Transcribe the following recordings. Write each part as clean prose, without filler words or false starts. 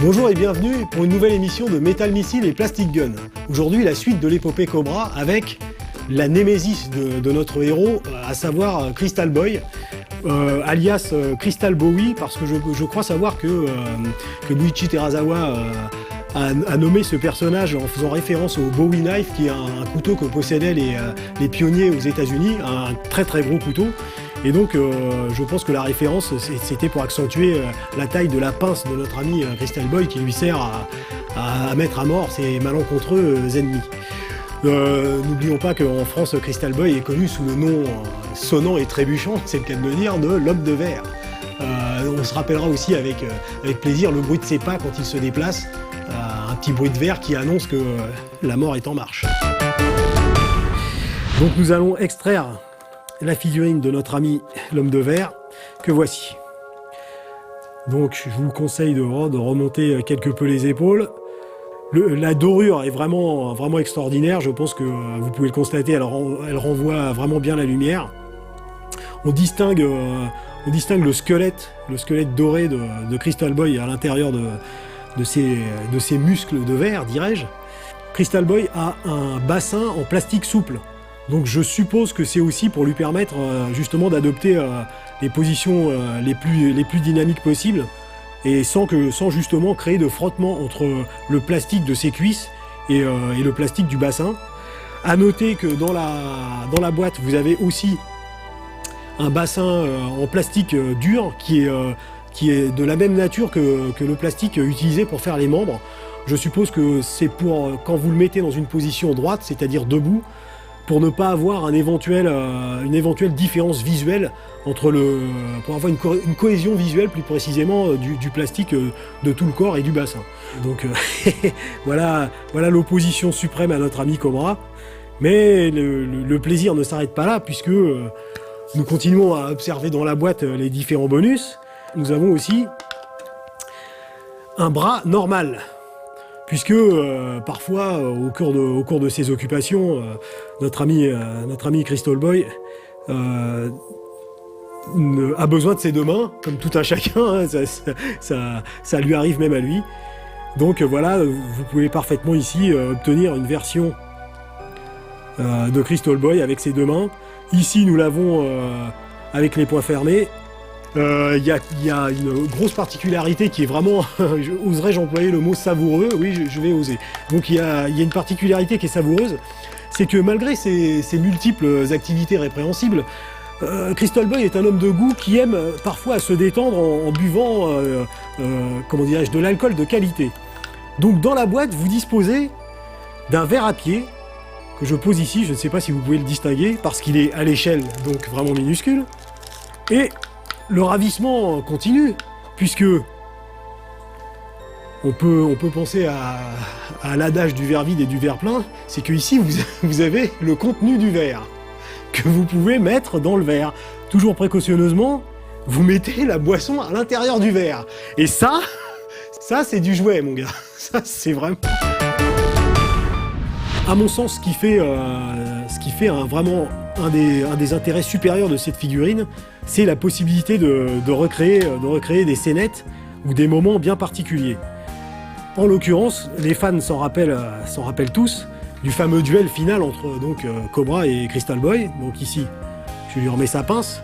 Bonjour et bienvenue pour une nouvelle émission de Metal Missile et Plastic Gun. Aujourd'hui, la suite de l'épopée Cobra avec la némésis de notre héros, à savoir Crystal Boy, alias Crystal Bowie, parce que je crois savoir que Buichi Terasawa a nommé ce personnage en faisant référence au Bowie Knife, qui est un couteau que possédaient les pionniers aux États-Unis, un très très gros couteau. Et donc, je pense que la référence, c'était pour accentuer la taille de la pince de notre ami Crystal Boy, qui lui sert à mettre à mort ses malencontreux ennemis. N'oublions pas qu'en France, Crystal Boy est connu sous le nom sonnant et trébuchant, c'est le cas de le dire, de l'homme de verre. On se rappellera aussi avec plaisir le bruit de ses pas quand il se déplace, un petit bruit de verre qui annonce que la mort est en marche. Donc nous allons extraire la figurine de notre ami l'homme de verre, que voici. Donc je vous conseille de remonter quelque peu les épaules. La dorure est vraiment extraordinaire, je pense que vous pouvez le constater, elle renvoie vraiment bien la lumière. On distingue le squelette doré de Crystal Boy à l'intérieur de ses muscles de verre, dirais-je. Crystal Boy a un bassin en plastique souple. Donc je suppose que c'est aussi pour lui permettre justement d'adopter les positions les plus dynamiques possibles et sans justement créer de frottement entre le plastique de ses cuisses et le plastique du bassin. À noter que dans la boîte, vous avez aussi un bassin en plastique dur qui est de la même nature que le plastique utilisé pour faire les membres. Je suppose que c'est pour quand vous le mettez dans une position droite, c'est-à-dire debout, pour ne pas avoir une éventuelle différence visuelle pour avoir une cohésion visuelle plus précisément du plastique de tout le corps et du bassin. Donc voilà l'opposition suprême à notre ami Cobra. Mais le plaisir ne s'arrête pas là, puisque nous continuons à observer dans la boîte les différents bonus. Nous avons aussi un bras normal. Puisque parfois, au cours de ses occupations, notre ami Crystal Boy a besoin de ses deux mains, comme tout un chacun, hein, ça lui arrive même à lui. Donc voilà, vous pouvez parfaitement ici obtenir une version de Crystal Boy avec ses deux mains. Ici, nous l'avons avec les poings fermés. Il y a une grosse particularité qui est vraiment, oserais-je employer le mot savoureux? Oui, je vais oser. Donc il y a une particularité qui est savoureuse, c'est que malgré ses multiples activités répréhensibles, Crystal Boy est un homme de goût qui aime parfois se détendre en buvant, de l'alcool de qualité. Donc dans la boîte, vous disposez d'un verre à pied, que je pose ici, je ne sais pas si vous pouvez le distinguer, parce qu'il est à l'échelle, donc vraiment minuscule, et le ravissement continue, puisque on peut penser à l'adage du verre vide et du verre plein, c'est que ici vous avez le contenu du verre, que vous pouvez mettre dans le verre. Toujours précautionneusement, vous mettez la boisson à l'intérieur du verre. Et ça c'est du jouet, mon gars. Ça, c'est vraiment... À mon sens, ce qui fait vraiment un des intérêts supérieurs de cette figurine, c'est la possibilité de recréer des scénettes ou des moments bien particuliers. En l'occurrence, les fans s'en rappellent tous du fameux duel final entre Cobra et Crystal Boy. Donc ici, je lui remets sa pince.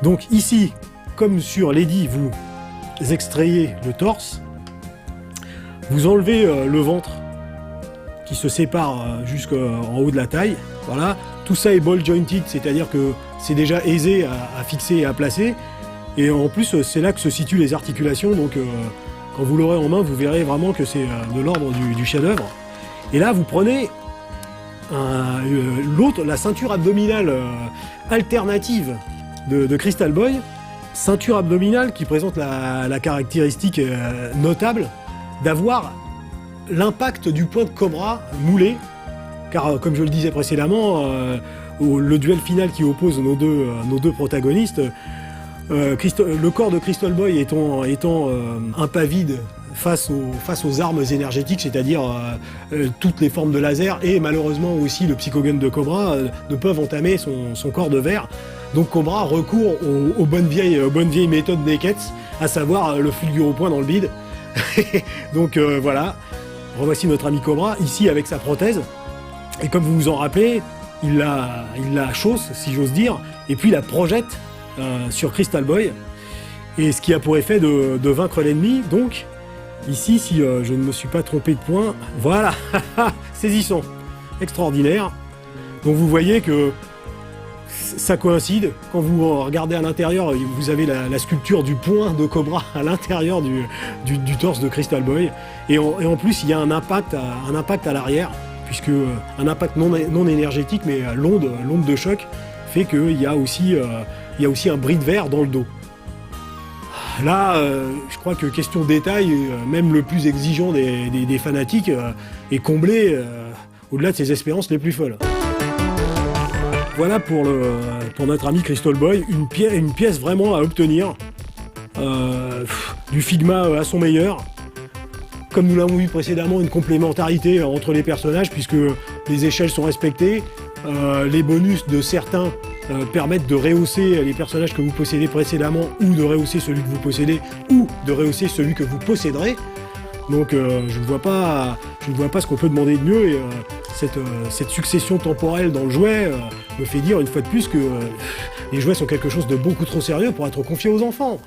Donc ici, comme sur Lady, vous extrayez le torse, vous enlevez le ventre qui se sépare jusqu'en haut de la taille. Voilà. Tout ça est ball jointed, c'est-à-dire que c'est déjà aisé à fixer et à placer. Et en plus, c'est là que se situent les articulations. Donc, quand vous l'aurez en main, vous verrez vraiment que c'est de l'ordre du chef-d'œuvre. Et là, vous prenez la ceinture abdominale alternative de Crystal Boy. Ceinture abdominale qui présente la caractéristique notable d'avoir l'impact du point de Cobra moulé. Car, comme je le disais précédemment, le duel final qui oppose nos deux protagonistes, le corps de Crystal Boy étant impavide face aux armes énergétiques, c'est-à-dire toutes les formes de laser, et malheureusement aussi le psychogun de Cobra ne peuvent entamer son corps de verre. Donc Cobra recourt aux bonnes vieilles méthodes Neketsu, à savoir le fulgure au point dans le bide, Donc voilà, revoici notre ami Cobra, ici avec sa prothèse. Et comme vous vous en rappelez, il la chausse, si j'ose dire, et puis la projette sur Crystal Boy. Et ce qui a pour effet de vaincre l'ennemi. Donc, ici, si je ne me suis pas trompé de point, voilà, saisissant, extraordinaire. Donc vous voyez que ça coïncide. Quand vous regardez à l'intérieur, vous avez la sculpture du poing de Cobra à l'intérieur du torse de Crystal Boy. Et en plus, il y a un impact à l'arrière, puisque un impact non énergétique, mais l'onde de choc fait qu'il y a aussi un bris de verre dans le dos. Là, je crois que question détail, même le plus exigeant des fanatiques est comblé au-delà de ses espérances les plus folles. Voilà pour notre ami Crystal Boy, une pièce vraiment à obtenir, du Figma à son meilleur. Comme nous l'avons vu précédemment, une complémentarité entre les personnages puisque les échelles sont respectées, les bonus de certains permettent de rehausser les personnages que vous possédez précédemment ou de rehausser celui que vous possédez ou de rehausser celui que vous posséderez. Donc je ne vois pas ce qu'on peut demander de mieux et cette succession temporelle dans le jouet me fait dire une fois de plus que les jouets sont quelque chose de beaucoup trop sérieux pour être confiés aux enfants.